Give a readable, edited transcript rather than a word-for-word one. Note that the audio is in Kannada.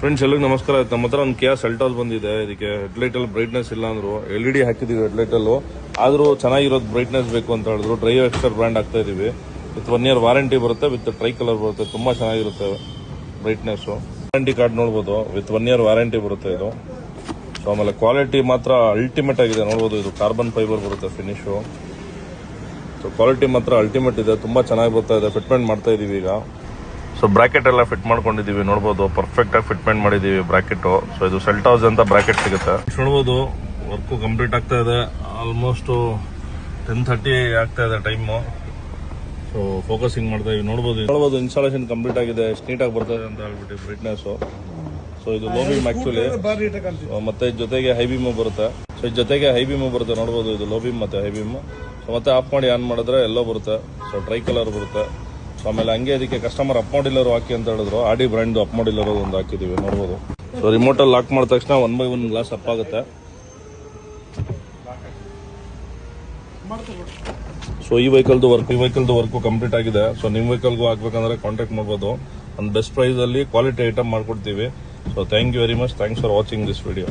ಫ್ರೆಂಡ್ಸ್ ಎಲ್ಲರಿಗೂ ನಮಸ್ಕಾರ. ನಮ್ಮ ಹತ್ರ ಒಂದು Kia Seltos ಬಂದಿದೆ. ಇದಕ್ಕೆ ಹೆಡ್ಲೈಟ್ ಅಲ್ಲಿ ಬ್ರೈಟ್ನೆಸ್ ಇಲ್ಲ ಅಂದ್ರು, LED ಹಾಕಿದೀವಿ ಹೆಡ್ಲೈಟ್ ಅಲ್ಲೂ. ಆದ್ರೂ ಚೆನ್ನಾಗಿರೋದು ಬ್ರೈಟ್ನೆಸ್ ಬೇಕು ಅಂತ ಹೇಳಿದ್ರು. ಡ್ರೈವ್ ಎಕ್ಸ್ಟರ್ ಬ್ರ್ಯಾಂಡ್ ಆಗ್ತಾ ಇದೀವಿ. ವಿತ್ 1 year ವಾರಂಟಿ ಬರುತ್ತೆ, ವಿತ್ ಟ್ರೈ ಕಲರ್ ಬರುತ್ತೆ. ತುಂಬಾ ಚೆನ್ನಾಗಿರುತ್ತೆ ಬ್ರೈಟ್ನೆಸ್. ವಾರಂಟಿ ಕಾರ್ಡ್ ನೋಡಬಹುದು, ವಿತ್ 1 year ವಾರಂಟಿ ಬರುತ್ತೆ ಇದು. ಸೊ ಆಮೇಲೆ ಕ್ವಾಲಿಟಿ ಮಾತ್ರ ಅಲ್ಟಿಮೇಟ್ ಆಗಿದೆ ನೋಡಬಹುದು. ಇದು ಕಾರ್ಬನ್ ಫೈಬರ್ ಬರುತ್ತೆ ಫಿನಿಶ್. ಸೊ ಕ್ವಾಲಿಟಿ ಮಾತ್ರ ಅಲ್ಟಿಮೇಟ್ ಇದೆ, ತುಂಬಾ ಚೆನ್ನಾಗಿ ಬರ್ತಾ ಇದೆ. ಫಿಟ್ಮೆಂಟ್ ಮಾಡ್ತಾ ಇದೀವಿ ಈಗ. ಸೊ ಬ್ರಾಕೆಟ್ ಎಲ್ಲ ಫಿಟ್ ಮಾಡ್ಕೊಂಡಿದೀವಿ ನೋಡಬಹುದು. ಪರ್ಫೆಕ್ಟ್ ಆಗಿ ಫಿಟ್ಮೆಂಟ್ ಮಾಡಿದೀವಿ ಬ್ರಾಕೆಟ್. ಸೊ ಇದು Seltos ಅಂತ ಬ್ರಾಕೆಟ್ ಸಿಗುತ್ತೆ. ನೋಡಬಹುದು ವರ್ಕ್ ಕಂಪ್ಲೀಟ್ ಆಗ್ತಾ ಇದೆ. ಆಲ್ಮೋಸ್ಟ್ 10:30 ಆಗ್ತಾ ಇದೆ ಟೈಮು. ಸೊ ಫೋಕಸಿಂಗ್ ಮಾಡ್ತಾ ಇದೀವಿ ನೋಡಬಹುದು. ಇನ್ಸ್ಟಾಲೇಷನ್ ಕಂಪ್ಲೀಟ್ ಆಗಿದೆ. ಎಷ್ಟು ನೀಟಾಗಿ ಬರ್ತಾ ಇದೆ ಅಂತ ಹೇಳ್ಬಿಟ್ಟು ಬ್ರೈಟ್ನೆಸ್. ಸೊ ಇದು ಲೋ ಬೀಮ್ ಆಕ್ಚುಲಿ, ಮತ್ತೆ ಜೊತೆಗೆ ಹೈ ಬೀಮ್ ಬರುತ್ತೆ. ಸೊ ಜೊತೆಗೆ ಹೈ ಬೀಮ್ ಬರುತ್ತೆ ನೋಡಬಹುದು. ಇದು ಲೋ ಬೀಮ್ ಮತ್ತೆ ಹೈ ಬೀಮ್. ಸೊ ಮತ್ತೆ ಆಫ್ ಮಾಡಿ ಆನ್ ಮಾಡಿದ್ರೆ ಎಲ್ಲೋ ಬರುತ್ತೆ. ಸೊ ಟ್ರೈ ಕಲರ್ ಬರುತ್ತೆ. ಸೊ ಆಮೇಲೆ ಹಂಗೆ ಇದಕ್ಕೆ ಕಸ್ಟಮರ್ ಅಪ್ ಮಾಡಿಲ್ಲರು ಹಾಕಿ ಅಂತ ಹೇಳಿದ್ರು. ಆಡಿ ಬ್ರ್ಯಾಂಡ್ ಅಪ್ ಮಾಡಿಲ್ಲರು ಒಂದು ಹಾಕಿದೀವಿ ನೋಡಬಹುದು. ಸೊ ರಿಮೋಟ್ ಅಲ್ಲಿ ಲಾಕ್ ಮಾಡಿದ ತಕ್ಷಣ 1 by 1 ಗ್ಲಾಸ್ ಅಪ್ ಆಗುತ್ತೆ. ಸೊ ಈ ವೆಹಿಕಲ್ದು ವರ್ಕ್ ಕಂಪ್ಲೀಟ್ ಆಗಿದೆ. ಸೊ ನಿಮ್ಮ ವೆಹಿಕಲ್ಗೂ ಹಾಕ್ಬೇಕಂದ್ರೆ ಕಾಂಟ್ಯಾಕ್ಟ್ ಮಾಡಬಹುದು. ಒಂದು ಬೆಸ್ಟ್ ಪ್ರೈಸ್ ಅಲ್ಲಿ ಕ್ವಾಲಿಟಿ ಐಟಮ್ ಮಾಡ್ಕೊಡ್ತೀವಿ. So thank you very much. Thanks for watching this video.